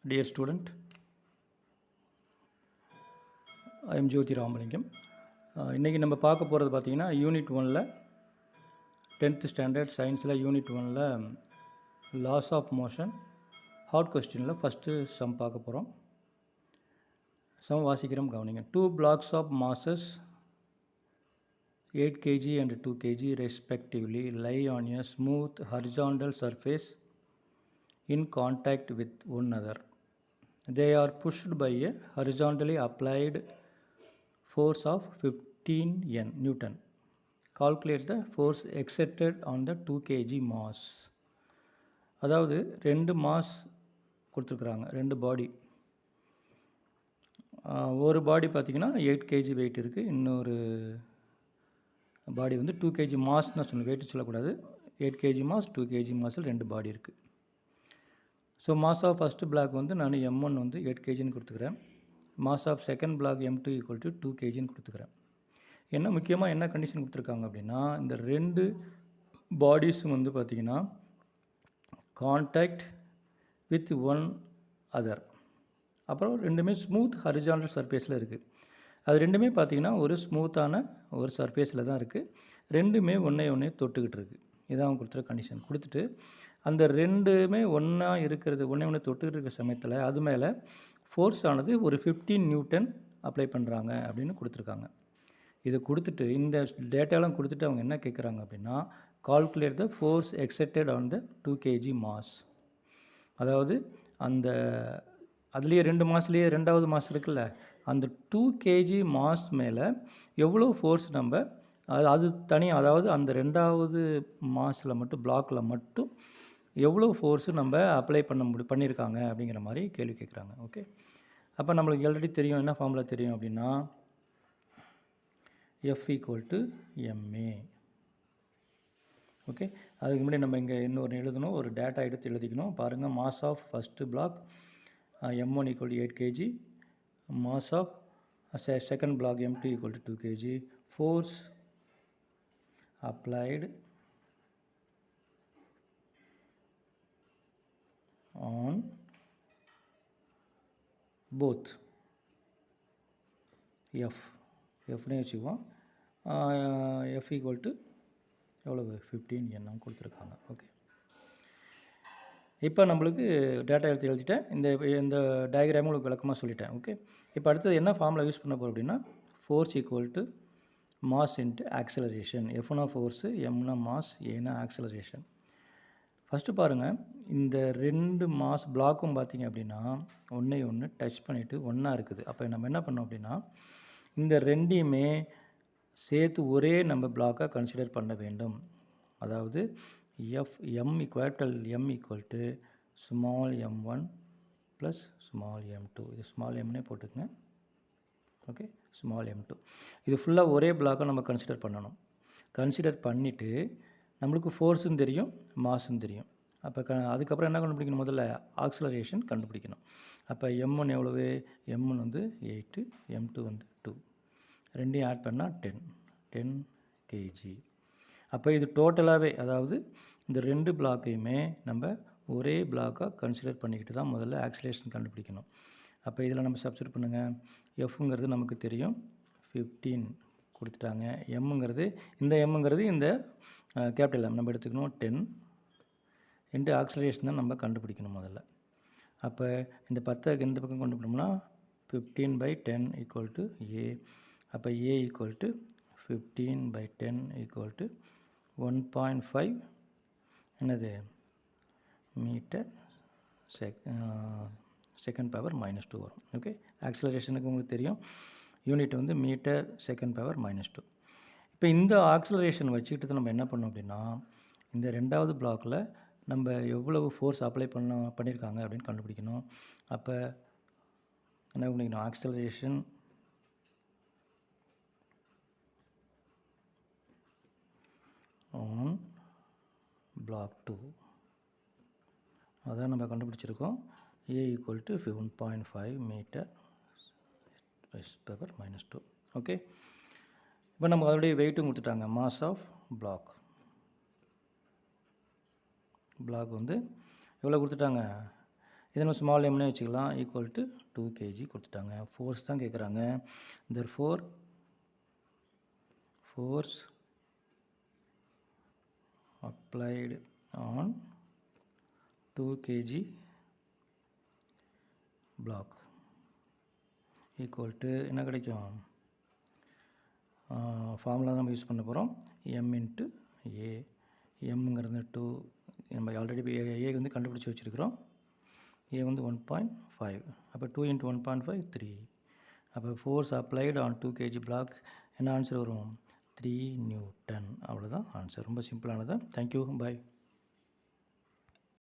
Dear student, I am Jyothi Ramalingam. இன்றைக்கி நம்ம பார்க்க போகிறது பார்த்திங்கன்னா யூனிட் 1ல் 10th ஸ்டாண்டர்ட் சயின்ஸில் யூனிட் 1ல் லாஸ் ஆஃப் மோஷன் ஹார்ட் கொஸ்டினில் ஃபஸ்ட்டு சம் பார்க்க போகிறோம். சம் வாசிக்கிறோம் கவனிங்க. 2 blocks of masses 8 kg and 2 kg respectively lie on a smooth horizontal surface in contact with one another. They are pushed by a horizontally applied force of 15 Newton. Calculate the force exerted on the 2 kg mass. அதாவது 2 mass கொடுத்துருக்குறாங்க, 2 பாடி. ஒரு பாடி பார்த்திங்கன்னா 8 kg wait இருக்குது, இன்னொரு பாடி வந்து 2 kg மாஸ்ன்னு சொல்லணும், wait சொல்லக்கூடாது. 8 kg mass 2 kg மாஸில் 2 பாடி இருக்குது. So mass of first block வந்து நான் M1 வந்து 8 kgன்னு கொடுத்துக்கிறேன். Mass of second block M2 equal to 2 kgன்னு கொடுத்துக்கிறேன். என்ன முக்கியமாக என்ன கண்டிஷன் கொடுத்துருக்காங்க அப்படின்னா, இந்த 2 பாடிஸும் வந்து பார்த்திங்கன்னா கான்டாக்ட் வித் ஒன் அதர், அப்புறம் ரெண்டுமே ஸ்மூத் ஹரிசாண்டல் சர்ஃபேஸில் இருக்குது. அது ரெண்டுமே பார்த்திங்கன்னா ஒரு ஸ்மூத்தான ஒரு சர்ஃபேஸில் தான் இருக்குது. ரெண்டுமே ஒன்றே தொட்டுக்கிட்டு இருக்குது. இதான் அவங்க கொடுத்துருக்க கண்டிஷன். கொடுத்துட்டு அந்த ரெண்டுமே ஒன்றா இருக்கிறது, ஒன்று தொட்டுக்கிட்டு இருக்கிற சமயத்தில் அது மேலே ஃபோர்ஸ் ஆனது ஒரு 15 நியூட்டன் அப்ளை பண்ணுறாங்க அப்படின்னு கொடுத்துருக்காங்க. இதை கொடுத்துட்டு இந்த டேட்டாலாம் கொடுத்துட்டு அவங்க என்ன கேட்குறாங்க அப்படின்னா, calculate the force accepted on the 2 kg mass. அதாவது அந்த அதுலேயே 2 மாஸ்லேயே 2வது மாஸ் இருக்குல்ல, அந்த 2 kg மாஸ் மேலே எவ்வளோ ஃபோர்ஸ் நம்ம அது தனியாக, அதாவது அந்த 2வது மாஸில் மட்டும் பிளாக்கில் மட்டும் எவ்வளோ ஃபோர்ஸு நம்ம அப்ளை பண்ணியிருக்காங்க அப்படிங்கிற மாதிரி கேள்வி கேட்குறாங்க. ஓகே, அப்போ நம்மளுக்கு ஆல்ரெடி தெரியும், என்ன ஃபார்முலா தெரியும் அப்படின்னா F = ma. ஓகே, அதுக்கு முன்னாடி நம்ம இங்கே இன்னொரு எழுதணும், ஒரு டேட்டா எடுத்து எழுதிக்கணும். பாருங்கள், mass of first block M1 = 8 kg, mass of second block M2 = 2 kg, force applied on both Fனே வச்சுக்குவோம். F = எவ்வளவு 15 N கொடுத்துருக்காங்க. ஓகே, இப்போ நம்மளுக்கு டேட்டா எடுத்து எழுதிட்டேன். இந்த டயக்ராம் உங்களுக்கு விளக்கமாக சொல்லிட்டேன். ஓகே, இப்போ அடுத்தது என்ன ஃபார்முலா யூஸ் பண்ண போகிறோம் அப்படின்னா, ஃபோர்ஸ் = மாஸ் இன்ட்டு ஆக்சலரேஷன். Fனா ஃபோர்ஸு, Mனா மாஸ், ஏனா ஆக்சலரேஷன். ஃபஸ்ட்டு பாருங்கள், இந்த 2 மாஸ் பிளாக்கும் பார்த்திங்க அப்படின்னா ஒன்று டச் பண்ணிவிட்டு ஒன்றா இருக்குது. அப்போ நம்ம என்ன பண்ணோம் அப்படின்னா, இந்த ரெண்டையுமே சேர்த்து ஒரே நம்ம பிளாக்காக கன்சிடர் பண்ண வேண்டும். அதாவது M = small m1 plus small m2. இது ஸ்மால் mனே போட்டுக்கங்க. Okay, small m2. இது ஃபுல்லாக ஒரே பிளாக்காக நம்ம கன்சிடர் பண்ணணும். கன்சிடர் பண்ணிவிட்டு நம்மளுக்கு ஃபோர்ஸும் தெரியும், மாஸும் தெரியும். அப்போ அதுக்கப்புறம் என்ன கண்டுபிடிக்கணும், முதல்ல ஆக்சலரேஷன் கண்டுபிடிக்கணும். அப்போ M1 எவ்வளவு, M1 வந்து 8, M2 வந்து 2, ரெண்டையும் ஆட் பண்ணால் 10 kg. அப்போ இது டோட்டலாகவே, அதாவது இந்த 2 பிளாக்கையுமே நம்ம ஒரே பிளாக்காக கன்சிடர் பண்ணிக்கிட்டு தான் முதல்ல ஆக்சலரேஷன் கண்டுபிடிக்கணும். அப்போ இதில் நம்ம சப்ஸ்டிட்யூட் பண்ணுங்கள். Fங்கிறது நமக்கு தெரியும், 15 கொடுத்துட்டாங்க. எம்ங்கிறது இந்த கேபிட்டல் M நம்ம எடுத்துக்கணும், 10 இன்ட்டு ஆக்சலரேஷன் தான் நம்ம கண்டுபிடிக்கணும் முதல்ல. அப்போ இந்த 10 இந்த பக்கம் கொண்டு போனோம்னா 15/10 = A. அப்போ A = 15/10 = 1.5 என்னது மீட்டர் செகண்ட் பவர் -2 வரும். ஓகே, ஆக்சலரேஷனுக்கு உங்களுக்கு தெரியும், யூனிட் வந்து மீட்டர் செகண்ட் பவர் -2. இப்போ இந்த ஆக்சலரேஷன் வச்சுக்கிட்டு நம்ம என்ன பண்ணோம் அப்படின்னா, இந்த 2வது பிளாக்கில் நம்ம எவ்வளவு ஃபோர்ஸ் அப்ளை பண்ணியிருக்காங்க அப்படின்னு கண்டுபிடிக்கணும். அப்போ என்ன பண்ணிக்கணும், ஆக்சலரேஷன் ஆன் பிளாக் 2 அதான் நம்ம கண்டுபிடிச்சிருக்கோம். A = 1.5 metre power -2. ஓகே, இப்போ நம்ம அதோடைய வெயிட்டும் கொடுத்துட்டாங்க. மாஸ் ஆஃப் பிளாக் வந்து எவ்வளோ கொடுத்துட்டாங்க, இதை நம்ம ஸ்மால் எம்னே வச்சுக்கலாம். ஈக்குவல் டு 2 kg கொடுத்துட்டாங்க. ஃபோர்ஸ் தான் கேட்குறாங்க. therefore force applied on 2 kg block equal to என்ன கிடைக்கும், ஃபார்முலா நம்ம யூஸ் பண்ண போகிறோம். எம் இன்ட்டு ஏ. எம்ங்கிறது 2, நம்ம ஆல்ரெடி ஏ வந்து கண்டுபிடிச்சி வச்சுருக்கிறோம். ஏ வந்து 1.5. அப்போ 2 × 1.5 3. அப்போ force applied on 2 kg block என்ன ஆன்சர் வரும், 3 Newton. அவ்வளோதான் ஆன்சர். ரொம்ப சிம்பிளானது. தேங்க்யூ, பாய்.